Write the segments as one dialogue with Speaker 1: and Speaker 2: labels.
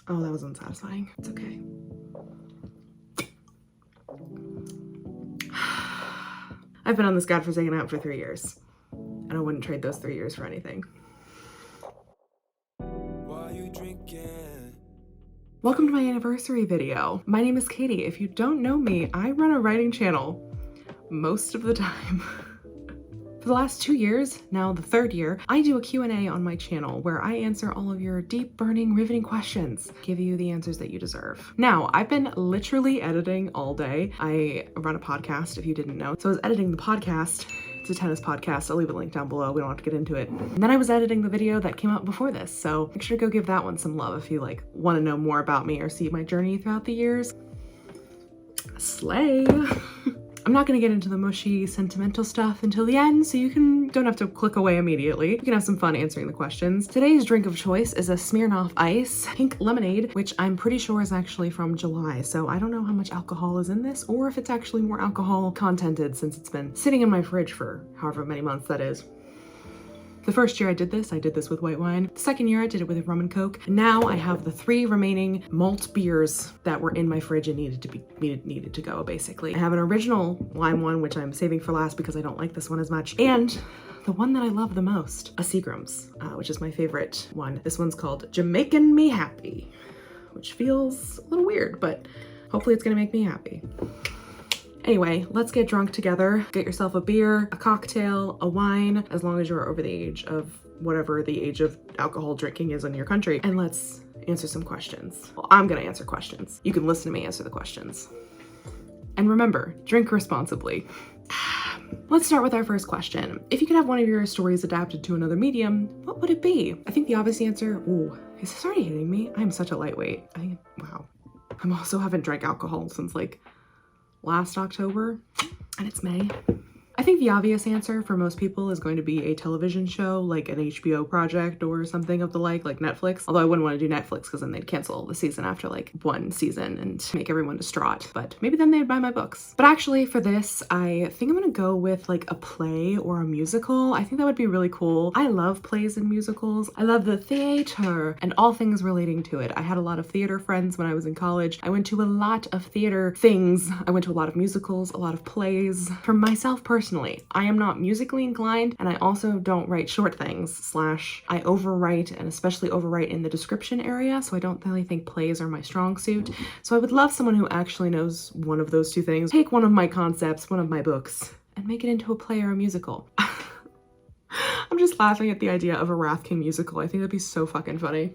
Speaker 1: Oh, that was unsatisfying. It's okay. I've been on this godforsaken app for 3 years, and I wouldn't trade those 3 years for anything. Welcome to my anniversary video. My name is Katie. If you don't know me, I run a writing channel most of the time. For the last 2 years, now the 3rd year, I do a Q&A on my channel where I answer all of your deep, burning, riveting questions, give you the answers that you deserve. Now, I've been literally editing all day. I run a podcast, if you didn't know. So I was editing the podcast. It's a tennis podcast. I'll leave a link down below. We don't have to get into it. And then I was editing the video that came out before this. So make sure to go give that one some love if you want to know more about me or see my journey throughout the years. Slay. I'm not gonna get into the mushy, sentimental stuff until the end, so you don't have to click away immediately. You can have some fun answering the questions. Today's drink of choice is a Smirnoff Ice pink lemonade, which I'm pretty sure is actually from July, so I don't know how much alcohol is in this, or if it's actually more alcohol contented since it's been sitting in my fridge for however many months that is. The first year I did this with white wine. The second year I did it with rum and coke. And now I have the 3 remaining malt beers that were in my fridge and needed to go, basically. I have an original lime one, which I'm saving for last because I don't like this one as much. And the one that I love the most, a Seagram's, which is my favorite one. This one's called Jamaican Me Happy, which feels a little weird, but hopefully it's gonna make me happy. Anyway, let's get drunk together. Get yourself a beer, a cocktail, a wine, as long as you're over the age of whatever the age of alcohol drinking is in your country, and let's answer some questions. Well, I'm gonna answer questions. You can listen to me answer the questions. And remember, drink responsibly. Let's start with our first question. If you could have one of your stories adapted to another medium, what would it be? I think the obvious answer, ooh, is this already hitting me? I'm such a lightweight. Wow. I also haven't drank alcohol since last October, and it's May. I think the obvious answer for most people is going to be a television show, like an HBO project or something of the like Netflix. Although I wouldn't want to do Netflix because then they'd cancel the season after one season and make everyone distraught. But maybe then they'd buy my books. But actually for this, I think I'm gonna go with a play or a musical. I think that would be really cool. I love plays and musicals. I love the theater and all things relating to it. I had a lot of theater friends when I was in college. I went to a lot of theater things. I went to a lot of musicals, a lot of plays. For myself personally, I am not musically inclined, and I also don't write short things, / I overwrite, and especially overwrite in the description area, so I don't really think plays are my strong suit. So I would love someone who actually knows one of those two things, take one of my concepts, one of my books, and make it into a play or a musical. I'm just laughing at the idea of a Wrath King musical. I think that'd be so fucking funny.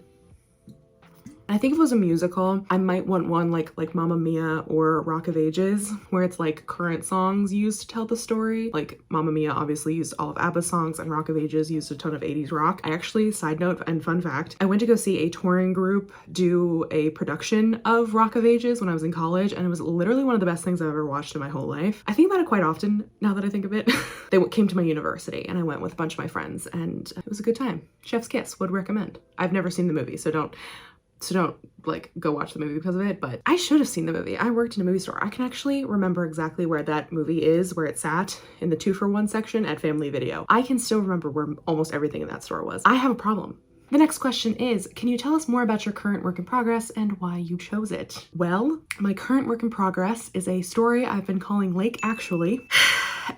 Speaker 1: I think if it was a musical, I might want one like Mamma Mia or Rock of Ages, where it's current songs used to tell the story. Mamma Mia obviously used all of ABBA's songs, and Rock of Ages used a ton of 80s rock. I actually, side note and fun fact, I went to go see a touring group do a production of Rock of Ages when I was in college, and it was literally one of the best things I've ever watched in my whole life. I think about it quite often now that I think of it. They came to my university, and I went with a bunch of my friends, and it was a good time. Chef's kiss, would recommend. I've never seen the movie, so don't go watch the movie because of it, but I should have seen the movie. I worked in a movie store. I can actually remember exactly where that movie is, where it sat in the 2-for-1 section at Family Video. I can still remember where almost everything in that store was. I have a problem. The next question is, can you tell us more about your current work in progress and why you chose it? Well, my current work in progress is a story I've been calling Lake Actually.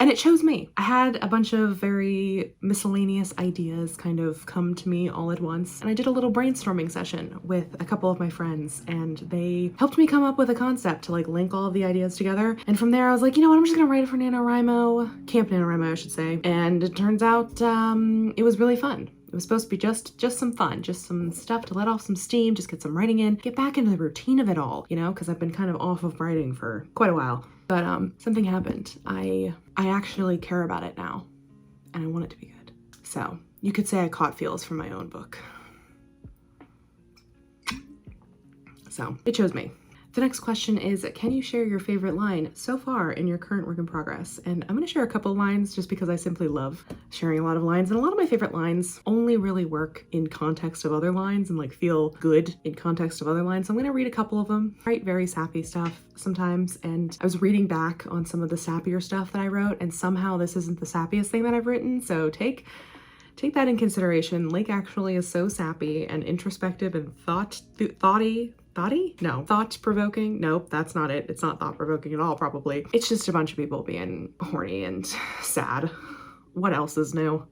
Speaker 1: And it chose me. I had a bunch of very miscellaneous ideas kind of come to me all at once, and I did a little brainstorming session with a couple of my friends, and they helped me come up with a concept to link all of the ideas together. And from there I was like, you know what, I'm just gonna write it for NaNoWriMo, Camp NaNoWriMo I should say. And it turns out it was really fun. It was supposed to be just some fun, just some stuff to let off some steam, just get some writing in, get back into the routine of it all, you know, because I've been kind of off of writing for quite a while. But something happened. I actually care about it now, and I want it to be good. So you could say I caught feels from my own book. So it chose me. The next question is, can you share your favorite line so far in your current work in progress? And I'm gonna share a couple of lines just because I simply love sharing a lot of lines, and a lot of my favorite lines only really work in context of other lines and feel good in context of other lines. So I'm gonna read a couple of them. I write very sappy stuff sometimes, and I was reading back on some of the sappier stuff that I wrote, and somehow this isn't the sappiest thing that I've written, so take take that in consideration. Lake actually is so sappy and introspective and thought-provoking. Nope, that's not it. It's not thought-provoking at all, probably. It's just a bunch of people being horny and sad. What else is new?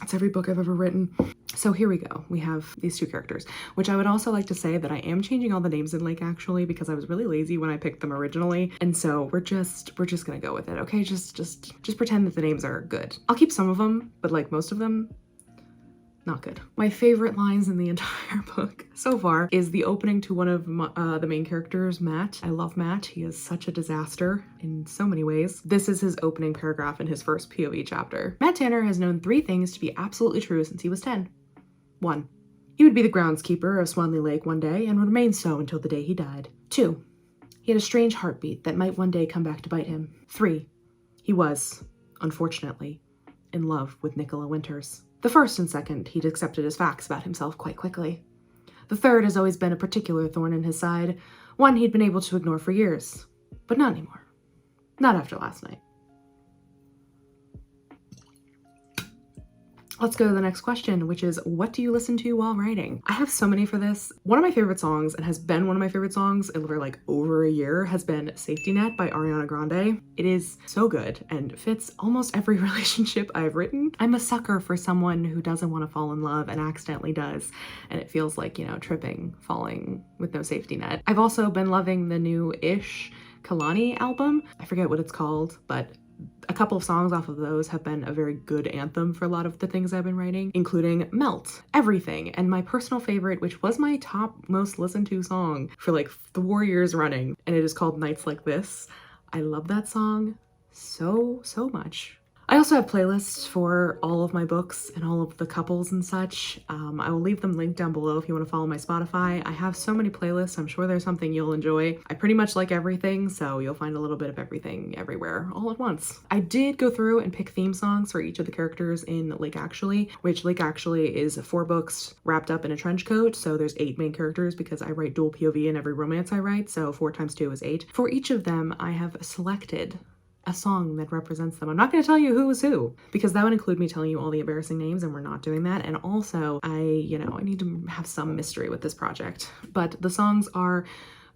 Speaker 1: It's every book I've ever written. So here we go. We have these two characters, which I would also like to say that I am changing all the names in Lake actually because I was really lazy when I picked them originally. And so we're just gonna go with it. Okay, just pretend that the names are good. I'll keep some of them, but like most of them, not good. My favorite lines in the entire book so far is the opening to one of the main characters, Matt. I love Matt. He is such a disaster in so many ways. This is his opening paragraph in his first POV chapter. Matt Tanner has known 3 things to be absolutely true since he was 10. 1. He would be the groundskeeper of Swanley Lake one day and would remain so until the day he died. 2. He had a strange heartbeat that might one day come back to bite him. 3. He was, unfortunately, in love with Nicola Winters. The first and second he'd accepted as facts about himself quite quickly. The third has always been a particular thorn in his side, one he'd been able to ignore for years. But not anymore. Not after last night. Let's go to the next question, which is, what do you listen to while writing? I have so many for this. One of my favorite songs, and has been one of my favorite songs for like over a year, has been Safety Net by Ariana Grande. It is so good and fits almost every relationship I've written. I'm a sucker for someone who doesn't want to fall in love and accidentally does. And it feels like, you know, tripping, falling with no safety net. I've also been loving the new Ish Kalani album. I forget what it's called, but a couple of songs off of those have been a very good anthem for a lot of the things I've been writing, including Melt, Everything, and my personal favorite, which was my top most listened to song for like 4 years running, and it is called Nights Like This. I love that song so much. I also have playlists for all of my books and all of the couples and such. I will leave them linked down below if you want to follow my Spotify. I have so many playlists. I'm sure there's something you'll enjoy. I pretty much like everything, so you'll find a little bit of everything everywhere all at once. I did go through and pick theme songs for each of the characters in Lake Actually, which Lake Actually is 4 books wrapped up in a trench coat. So there's 8 main characters because I write dual POV in every romance I write. So 4 times 2 is 8. For each of them, I have selected a song that represents them. I'm not going to tell you who is who because that would include me telling you all the embarrassing names, and we're not doing that. And also, I need to have some mystery with this project. But the songs are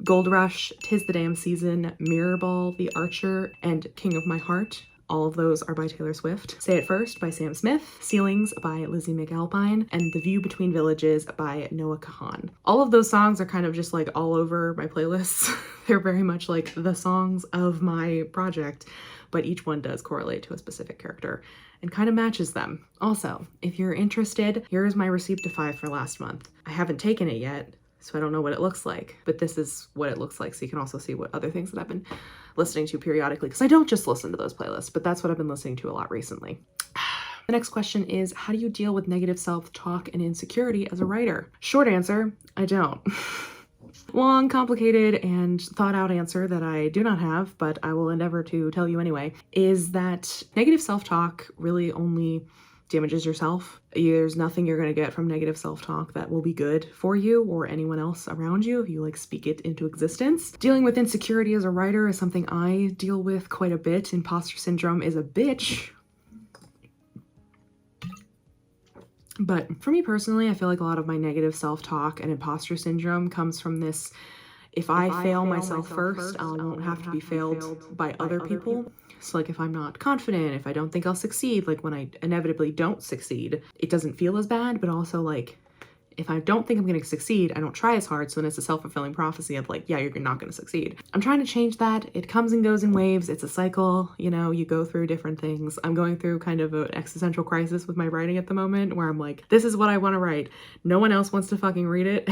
Speaker 1: Gold Rush, 'Tis the Damn Season, Mirror Ball, The Archer, and King of My Heart. All of those are by Taylor Swift. Say It First by Sam Smith, Ceilings by Lizzie McAlpine, and The View Between Villages by Noah Kahan. All of those songs are kind of just like all over my playlists. They're very much like the songs of my project, but each one does correlate to a specific character and kind of matches them. Also, if you're interested, here's my receipt to 5 for last month. I haven't taken it yet, so I don't know what it looks like, but this is what it looks like, so you can also see what other things that I've been listening to periodically, because I don't just listen to those playlists, but that's what I've been listening to a lot recently. The next question is, how do you deal with negative self-talk and insecurity as a writer? Short answer, I don't. Long, complicated, and thought-out answer that I do not have, but I will endeavor to tell you anyway, is that negative self-talk really only damages yourself. There's nothing you're going to get from negative self-talk that will be good for you or anyone else around you if you like speak it into existence. Dealing with insecurity as a writer is something I deal with quite a bit. Imposter syndrome is a bitch. But for me personally, I feel like a lot of my negative self-talk and imposter syndrome comes from this, if I fail myself first, I won't have to be failed by other people. So like if I'm not confident, if I don't think I'll succeed, like when I inevitably don't succeed, it doesn't feel as bad, but also like if I don't think I'm going to succeed, I don't try as hard. So then it's a self-fulfilling prophecy of like, yeah, you're not going to succeed. I'm trying to change that. It comes and goes in waves. It's a cycle. You know, you go through different things. I'm going through kind of an existential crisis with my writing at the moment where I'm like, this is what I want to write. No one else wants to fucking read it.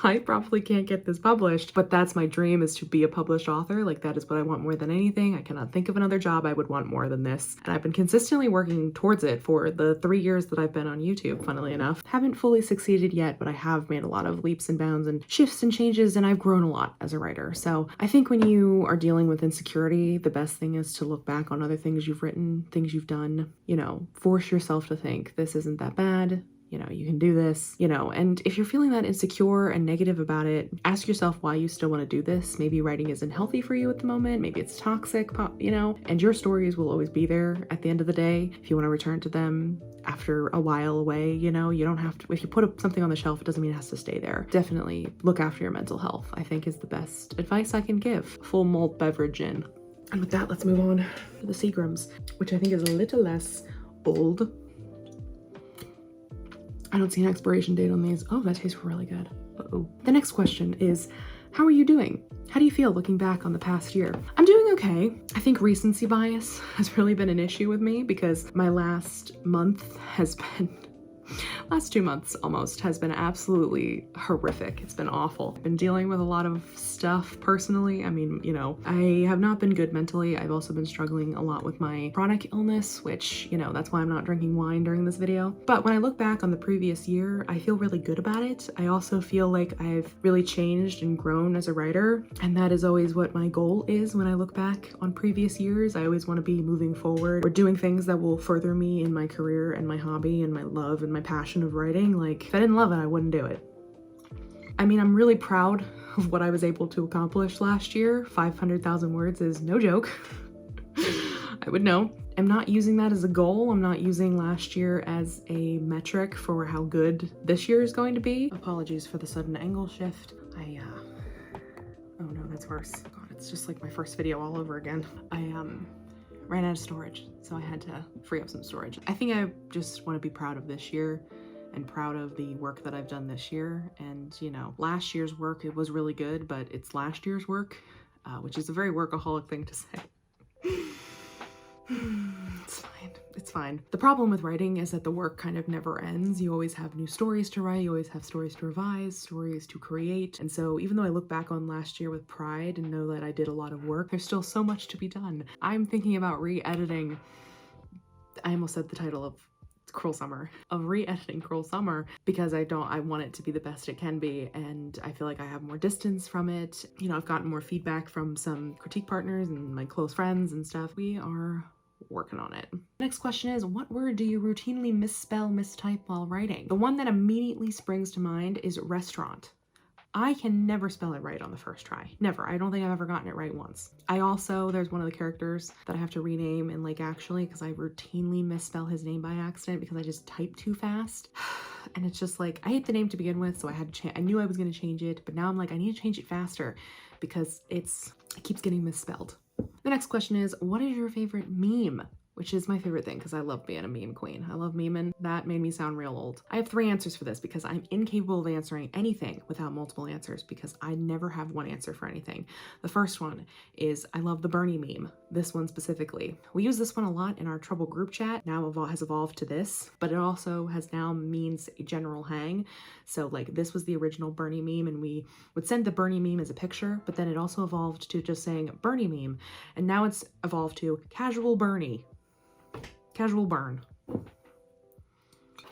Speaker 1: I probably can't get this published, but that's my dream, is to be a published author. Like that is what I want more than anything. I cannot think of another job I would want more than this. And I've been consistently working towards it for the 3 years that I've been on YouTube, funnily enough. Haven't fully succeeded yet, but I have made a lot of leaps and bounds and shifts and changes, and I've grown a lot as a writer. So I think when you are dealing with insecurity, the best thing is to look back on other things you've written, things you've done, you know, force yourself to think this isn't that bad. you know, you can do this, you know. And if you're feeling that insecure and negative about it, ask yourself why you still want to do this. Maybe writing isn't healthy for you at the moment. Maybe it's toxic, you know, and your stories will always be there at the end of the day. If you want to return to them after a while away, you know, you don't have to, if you put something on the shelf, it doesn't mean it has to stay there. Definitely look after your mental health, I think, is the best advice I can give. Full malt beverage in. And with that, let's move on to the Seagrams, which I think is a little less bold. I don't see an expiration date on these. Oh, that tastes really good. Uh-oh. The next question is, how are you doing? How do you feel looking back on the past year? I'm doing okay. I think recency bias has really been an issue with me because my last 2 months almost has been absolutely horrific. It's been awful. I've been dealing with a lot of stuff personally. I mean, you know, I have not been good mentally. I've also been struggling a lot with my chronic illness, which, you know, that's why I'm not drinking wine during this video. But when I look back on the previous year, I feel really good about it. I also feel like I've really changed and grown as a writer. And that is always what my goal is when I look back on previous years. I always want to be moving forward or doing things that will further me in my career and my hobby and my love and my passion of writing. Like, if I didn't love it, I wouldn't do it. I mean, I'm really proud of what I was able to accomplish last year. 500,000 words is no joke. I would know. I'm not using that as a goal. I'm not using last year as a metric for how good this year is going to be. Apologies for the sudden angle shift. Oh no, that's worse. God, it's just like my first video all over again. I ran out of storage, so I had to free up some storage. I think I just want to be proud of this year and proud of the work that I've done this year. And, you know, last year's work, it was really good, but it's last year's work, which is a very workaholic thing to say. It's fine. It's fine. The problem with writing is that the work kind of never ends. You always have new stories to write. You always have stories to revise, stories to create. And so even though I look back on last year with pride and know that I did a lot of work, there's still so much to be done. I'm thinking about re-editing. I almost said the title of Cruel Summer, of re-editing Cruel Summer, because I want it to be the best it can be, and I feel like I have more distance from it. You know, I've gotten more feedback from some critique partners and my close friends and stuff. We are working on it. Next question is, what word do you routinely misspell, mistype while writing? The one that immediately springs to mind is restaurant. I can never spell it right on the first try. Never. I don't think I've ever gotten it right once. There's one of the characters that I have to rename in Lake Actually because I routinely misspell his name by accident because I just type too fast. And it's just like, I hate the name to begin with, so I knew I was going to change it, but now I'm like, I need to change it faster because it keeps getting misspelled. The next question is, what is your favorite meme? Which is my favorite thing because I love being a meme queen. I love memeing. That made me sound real old. I have 3 answers for this because I'm incapable of answering anything without multiple answers because I never have one answer for anything. The first one is I love the Bernie meme, this one specifically. We use this one a lot in our Trouble group chat. Now has evolved to this, but it also now means a general hang. So like this was the original Bernie meme and we would send the Bernie meme as a picture, but then it also evolved to just saying Bernie meme. And now it's evolved to casual Bernie. Casual burn.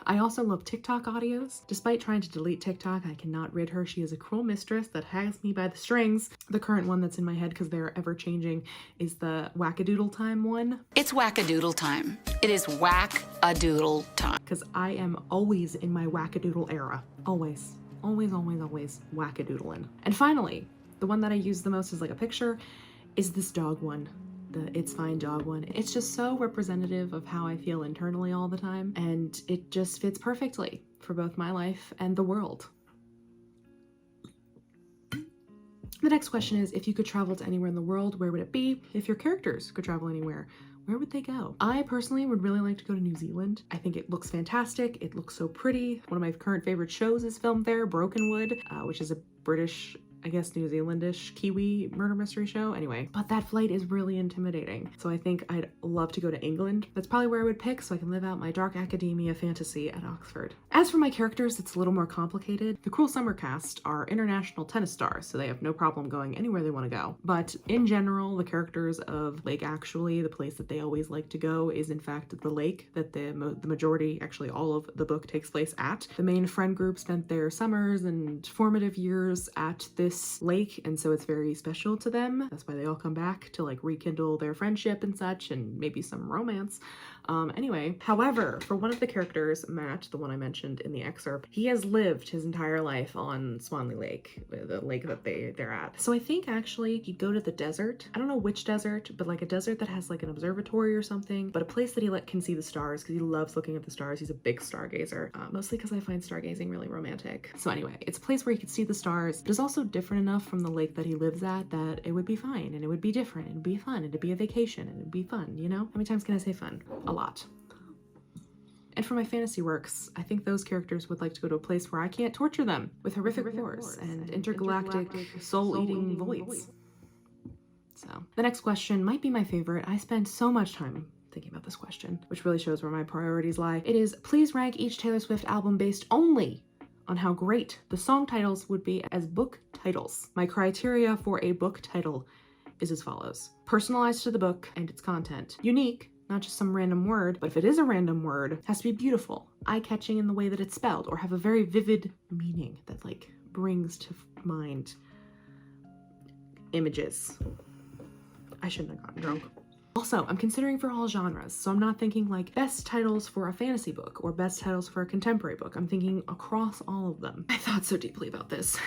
Speaker 1: I also love TikTok audios. Despite trying to delete TikTok, I cannot rid her. She is a cruel mistress that has me by the strings. The current one that's in my head, because they're ever changing, is the wackadoodle time one.
Speaker 2: It's wackadoodle time. It is whack-a-doodle time.
Speaker 1: Because I am always in my wackadoodle era. Always. Always, always, always wackadoodling. And finally, the one that I use the most as like a picture is this dog one. The It's Fine dog one. It's just so representative of how I feel internally all the time, and it just fits perfectly for both my life and the world. The next question is, if you could travel to anywhere in the world, where would it be? If your characters could travel anywhere, where would they go? I personally would really like to go to New Zealand. I think it looks fantastic. It looks so pretty. One of my current favorite shows is filmed there, Brokenwood, which is a British, I guess, New Zealandish Kiwi murder mystery show. Anyway, but that flight is really intimidating. So I think I'd love to go to England. That's probably where I would pick so I can live out my dark academia fantasy at Oxford. As for my characters, it's a little more complicated. The Cruel Summer cast are international tennis stars, so they have no problem going anywhere they want to go. But in general, the characters of Lake Actually, the place that they always like to go is in fact the lake that the majority, actually all of the book takes place at. The main friend group spent their summers and formative years at this this lake, and so it's very special to them. That's why they all come back to like rekindle their friendship and such, and maybe some romance. Anyway, however, for one of the characters, Matt, the one I mentioned in the excerpt, he has lived his entire life on Swanley Lake, the lake that they're at. So I think actually he'd go to the desert. I don't know which desert, but like a desert that has like an observatory or something, but a place that he can see the stars because he loves looking at the stars. He's a big stargazer, mostly because I find stargazing really romantic. So anyway, it's a place where he could see the stars. It is also different enough from the lake that he lives at that it would be fine, and it would be different, and it'd be fun, it'd be a vacation, and it'd be fun, you know? How many times can I say fun? A lot. And for my fantasy works, I think those characters would like to go to a place where I can't torture them with horrific wars and intergalactic soul-eating voids. So the next question might be my favorite. I spent so much time thinking about this question, which really shows where my priorities lie. It is, please rank each Taylor Swift album based only on how great the song titles would be as book titles. My criteria for a book title is as follows: personalized to the book and its content, unique, not just some random word, but if it is a random word, it has to be beautiful, eye-catching in the way that it's spelled, or have a very vivid meaning that like brings to mind images. I shouldn't have gotten drunk. Also, I'm considering for all genres, so I'm not thinking like best titles for a fantasy book or best titles for a contemporary book. I'm thinking across all of them. I thought so deeply about this.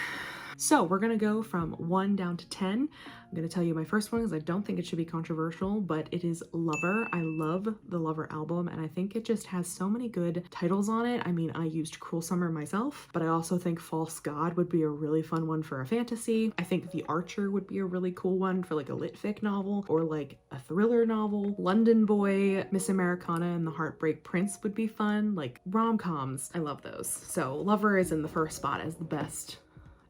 Speaker 1: So we're gonna go from 1 down to 10. I'm gonna tell you my first one because I don't think it should be controversial, but it is Lover. I love the Lover album, and I think it just has so many good titles on it. I mean, I used Cruel Summer myself, but I also think False God would be a really fun one for a fantasy. I think The Archer would be a really cool one for like a lit fic novel or like a thriller novel. London Boy, Miss Americana, and The Heartbreak Prince would be fun. Like rom-coms, I love those. So Lover is in the first spot as the best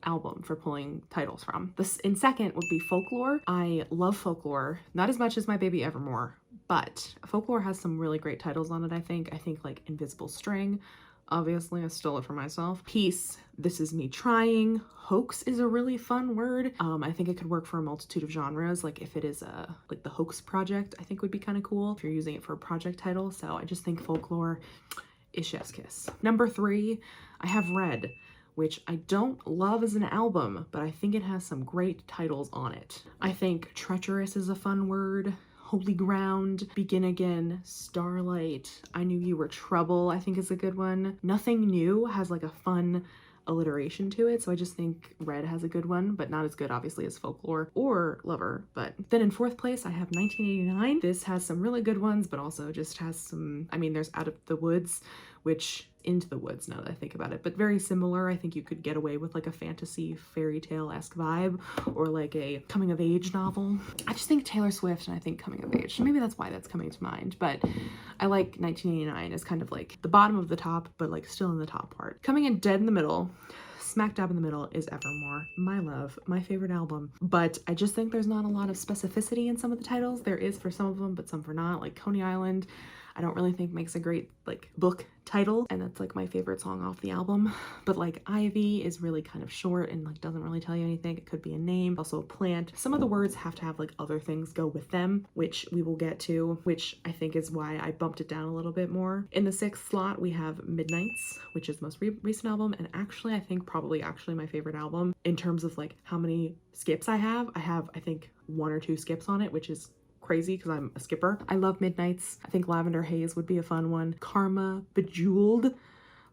Speaker 1: album for pulling titles from. This in second would be Folklore. I love Folklore, not as much as My Baby Evermore, but Folklore has some really great titles on it. I think like Invisible String, obviously I stole it for myself. Peace, This Is Me Trying. Hoax is a really fun word. I think it could work for a multitude of genres. Like if it is like the Hoax Project, I think would be kind of cool if you're using it for a project title. So I just think Folklore is chef's kiss. Number 3, I have Red, which I don't love as an album, but I think it has some great titles on it. I think Treacherous is a fun word. Holy Ground, Begin Again, Starlight, I Knew You Were Trouble, I think is a good one. Nothing New has like a fun alliteration to it, so I just think Red has a good one, but not as good obviously as Folklore or Lover. But then in 4th place I have 1989. This has some really good ones, but also just has some, I mean, there's Out of the Woods, which Into the Woods now that I think about it, but very similar. I think you could get away with like a fantasy fairy tale-esque vibe or like a coming of age novel. I just think Taylor Swift and I think coming of age, maybe that's why that's coming to mind, but I like 1989 as kind of like the bottom of the top, but like still in the top part. Coming in dead in the middle, smack dab in the middle, is Evermore. My love, my favorite album, but I just think there's not a lot of specificity in some of the titles. There is for some of them, but some for not. Like Coney Island, I don't really think makes a great like book title, and that's like my favorite song off the album. But like Ivy is really kind of short and like doesn't really tell you anything. It could be a name, also a plant. Some of the words have to have like other things go with them, which we will get to, which I think is why I bumped it down a little bit more. In the 6th slot we have Midnights, which is the most recent album, and actually I think probably actually my favorite album in terms of like how many skips I have. I think 1 or 2 skips on it, which is crazy because I'm a skipper. I love Midnights. I think Lavender Haze would be a fun one. Karma, Bejeweled.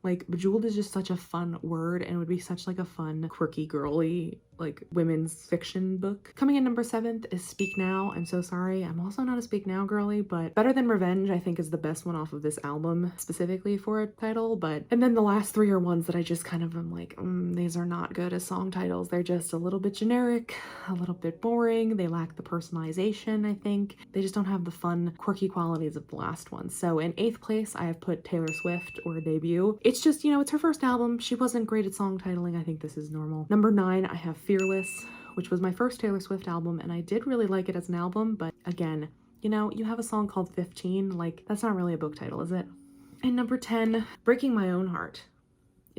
Speaker 1: Like Bejeweled is just such a fun word, and it would be such like a fun, quirky, girly, like women's fiction book. Coming in number 7th is Speak Now. I'm so sorry. I'm also not a Speak Now girly, but Better Than Revenge I think is the best one off of this album specifically for a title. But and then the last 3 are ones that I just kind of am like, these are not good as song titles. They're just a little bit generic, a little bit boring. They lack the personalization, I think. They just don't have the fun, quirky qualities of the last one. So in 8th place, I have put Taylor Swift, or Debut. It's just, you know, it's her first album. She wasn't great at song titling. I think this is normal. Number 9, I have Fearless, which was my first Taylor Swift album, and I did really like it as an album, but again, you know, you have a song called 15, like, that's not really a book title, is it? And number 10, Breaking My Own Heart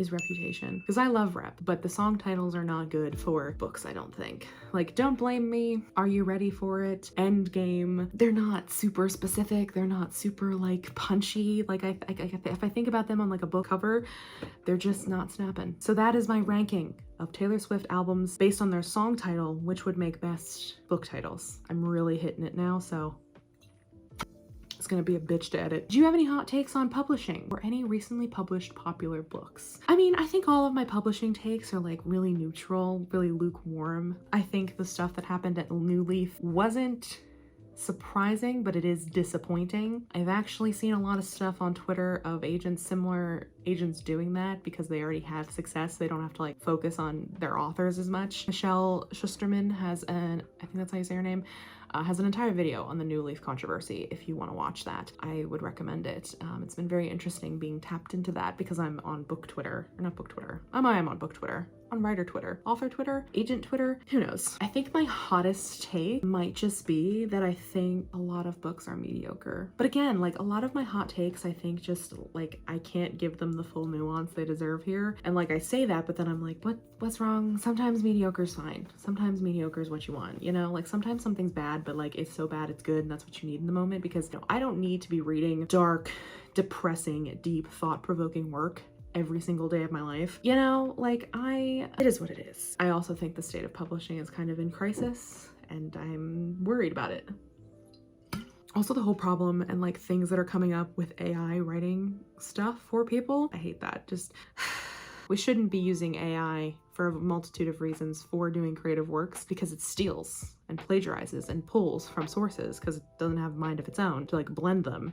Speaker 1: is Reputation. Because I love Rep, but the song titles are not good for books, I don't think. Like Don't Blame Me, Are You Ready for It, Endgame, they're not super specific, they're not super like punchy. Like if I think about them on like a book cover, they're just not snapping. So that is my ranking of Taylor Swift albums based on their song title, which would make best book titles. I'm really hitting it now, so it's gonna be a bitch to edit. Do you have any hot takes on publishing or any recently published popular books? I mean, I think all of my publishing takes are like really neutral, really lukewarm. I think the stuff that happened at New Leaf wasn't surprising, but it is disappointing. I've actually seen a lot of stuff on Twitter of similar agents doing that because they already have success. They don't have to like focus on their authors as much. Michelle Schusterman has I think that's how you say her name, has an entire video on the New Leaf controversy. If you want to watch that, I would recommend it. It's been very interesting being tapped into that because I'm on book Twitter, or not book Twitter. I am on book Twitter, on writer Twitter, author Twitter, agent Twitter, who knows? I think my hottest take might just be that I think a lot of books are mediocre. But again, like a lot of my hot takes, I think just like I can't give them the full nuance they deserve here. And like I say that, but then I'm like, what's wrong? Sometimes mediocre's fine. Sometimes mediocre is what you want, you know? Like sometimes something's bad, but like it's so bad it's good and that's what you need in the moment, because I don't need to be reading dark, depressing, deep, thought-provoking work every single day of my life. You know, like it is what it is. I also think the state of publishing is kind of in crisis and I'm worried about it. Also the whole problem and like things that are coming up with AI writing stuff for people. I hate that. Just, we shouldn't be using AI for a multitude of reasons for doing creative works, because it steals and plagiarizes and pulls from sources because it doesn't have a mind of its own to like blend them.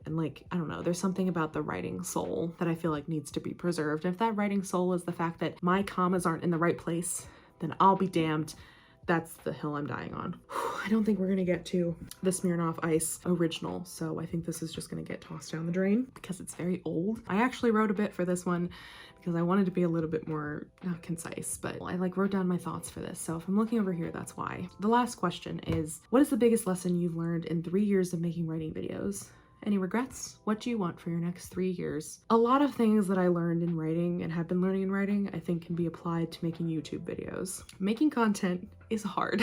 Speaker 1: And like, I don't know, there's something about the writing soul that I feel like needs to be preserved. And if that writing soul is the fact that my commas aren't in the right place, then I'll be damned. That's the hill I'm dying on. I don't think we're gonna get to the Smirnoff Ice original, so I think this is just gonna get tossed down the drain because it's very old. I actually wrote a bit for this one because I wanted to be a little bit more, not concise, but I like wrote down my thoughts for this. So if I'm looking over here, that's why. The last question is, what is the biggest lesson you've learned in 3 years of making writing videos? Any regrets? What do you want for your next 3 years? A lot of things that I learned in writing and have been learning in writing, I think can be applied to making YouTube videos. Making content is hard.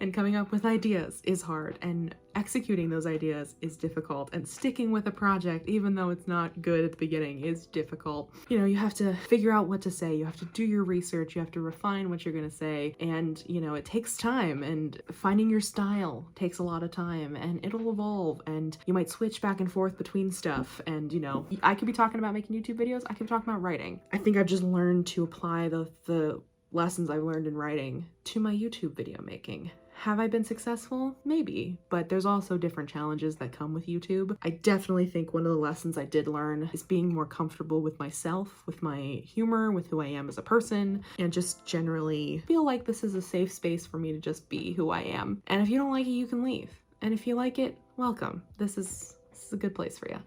Speaker 1: And coming up with ideas is hard, and executing those ideas is difficult, and sticking with a project, even though it's not good at the beginning, is difficult. You know, you have to figure out what to say, you have to do your research, you have to refine what you're gonna say, and you know, it takes time, and finding your style takes a lot of time, and it'll evolve, and you might switch back and forth between stuff, and you know, I could be talking about making YouTube videos, I could be talking about writing. I think I've just learned to apply the lessons I've learned in writing to my YouTube video making. Have I been successful? Maybe, but there's also different challenges that come with YouTube. I definitely think one of the lessons I did learn is being more comfortable with myself, with my humor, with who I am as a person, and just generally feel like this is a safe space for me to just be who I am. And if you don't like it, you can leave. And if you like it, welcome. This is a good place for you.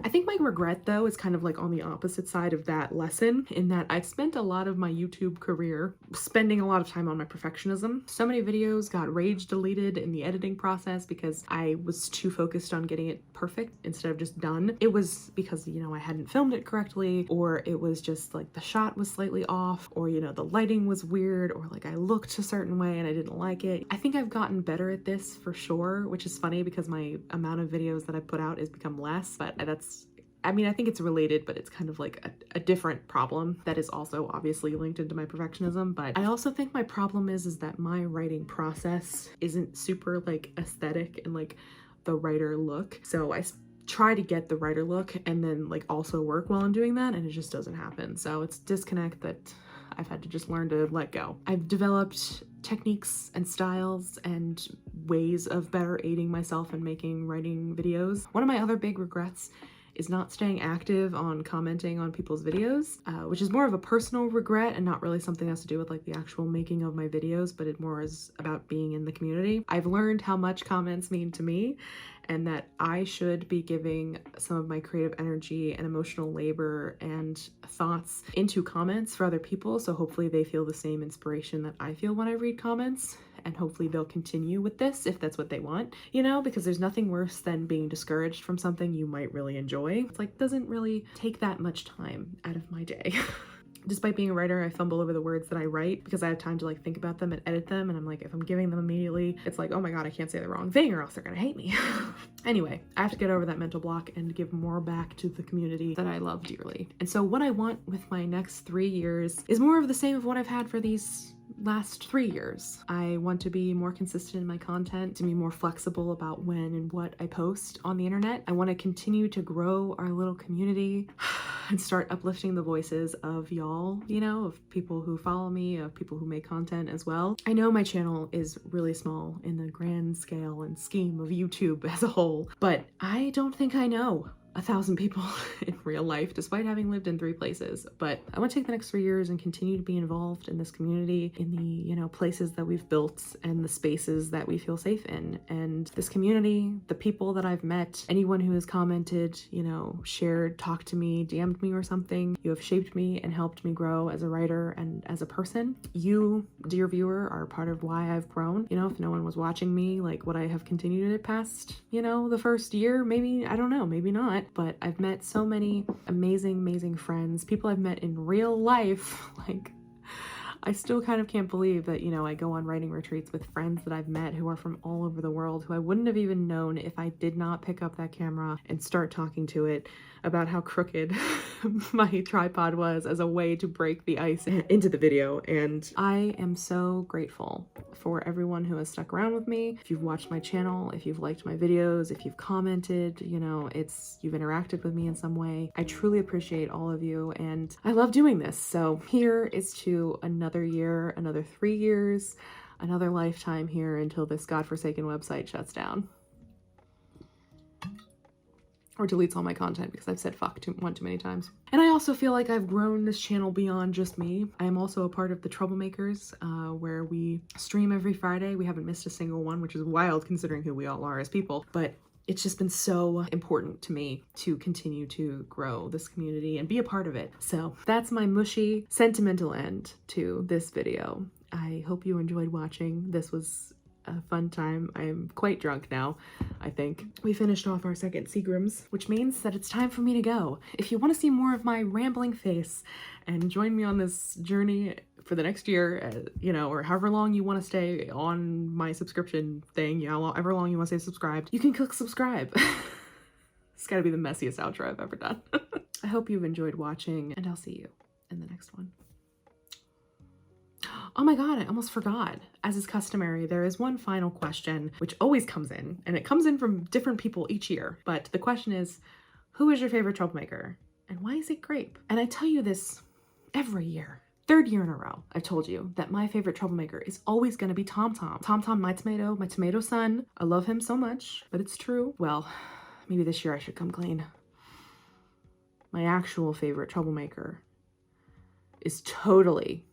Speaker 1: I think my regret though is kind of like on the opposite side of that lesson, in that I've spent a lot of my YouTube career spending a lot of time on my perfectionism. So many videos got rage deleted in the editing process because I was too focused on getting it perfect instead of just done. It was because, you know, I hadn't filmed it correctly, or it was just like the shot was slightly off, or, you know, the lighting was weird, or like I looked a certain way and I didn't like it. I think I've gotten better at this for sure, which is funny because my amount of videos that I put out has become less, but I mean, I think it's related, but it's kind of like a different problem that is also obviously linked into my perfectionism. But I also think my problem is that my writing process isn't super like aesthetic and like the writer look. So I try to get the writer look and then like also work while I'm doing that, and it just doesn't happen. So it's a disconnect that I've had to just learn to let go. I've developed techniques and styles and ways of better aiding myself in making writing videos. One of my other big regrets is not staying active on commenting on people's videos, which is more of a personal regret and not really something that has to do with like the actual making of my videos, but it more is about being in the community. I've learned how much comments mean to me, and that I should be giving some of my creative energy and emotional labor and thoughts into comments for other people, so hopefully they feel the same inspiration that I feel when I read comments. and hopefully they'll continue with this if that's what they want, you know, because there's nothing worse than being discouraged from something you might really enjoy. It's like, doesn't really take that much time out of my day. Despite being a writer, I fumble over the words that I write because I have time to like think about them and edit them, and I'm like, if I'm giving them immediately, it's like, oh my god, I can't say the wrong thing or else they're gonna hate me. Anyway, I have to get over that mental block and give more back to the community that I love dearly. And so what I want with my next 3 years is more of the same of what I've had for these last 3 years. I want to be more consistent in my content, to be more flexible about when and what I post on the internet. I want to continue to grow our little community and start uplifting the voices of y'all, you know, of people who follow me, of people who make content as well. I know my channel is really small in the grand scale and scheme of YouTube as a whole, but I don't think I know 1,000 people in real life, despite having lived in 3 places. But I want to take the next 3 years and continue to be involved in this community, in the, you know, places that we've built and the spaces that we feel safe in. And this community, the people that I've met, anyone who has commented, you know, shared, talked to me, DM'd me or something, you have shaped me and helped me grow as a writer and as a person. You, dear viewer, are part of why I've grown. You know, if no one was watching me, like, would I have continued it past, you know, the first year? Maybe, I don't know, maybe not. But I've met so many amazing friends, people I've met in real life. Like, I still kind of can't believe that, you know, I go on writing retreats with friends that I've met who are from all over the world, who I wouldn't have even known if I did not pick up that camera and start talking to it about how crooked my tripod was as a way to break the ice into the video. And I am so grateful for everyone who has stuck around with me. If you've watched my channel, if you've liked my videos, if you've commented, you know, you've interacted with me in some way. I truly appreciate all of you, and I love doing this. So here is to another year, another 3 years, another lifetime here until this godforsaken website shuts down. Or deletes all my content because I've said fuck too many times. And I also feel like I've grown this channel beyond just me. I am also a part of the Troublemakers, where we stream every Friday. We haven't missed a single one, which is wild considering who we all are as people. But it's just been so important to me to continue to grow this community and be a part of it. So that's my mushy, sentimental end to this video. I hope you enjoyed watching. This was a fun time. I'm quite drunk now, I think. We finished off our second Seagrams, which means that it's time for me to go. If you want to see more of my rambling face and join me on this journey for the next year, you know, or however long you want to stay on my subscription thing, you know, however long you want to stay subscribed, you can click subscribe. It's gotta be the messiest outro I've ever done. I hope you've enjoyed watching, and I'll see you in the next one. Oh my god, I almost forgot. As is customary, there is one final question which always comes in, and it comes in from different people each year. But the question is, who is your favorite troublemaker? And why is it grape? And I tell you this every year. 3rd year in a row, I've told you that my favorite troublemaker is always gonna be Tom Tom. Tom Tom, my tomato son. I love him so much, but it's true. Well, maybe this year I should come clean. My actual favorite troublemaker is totally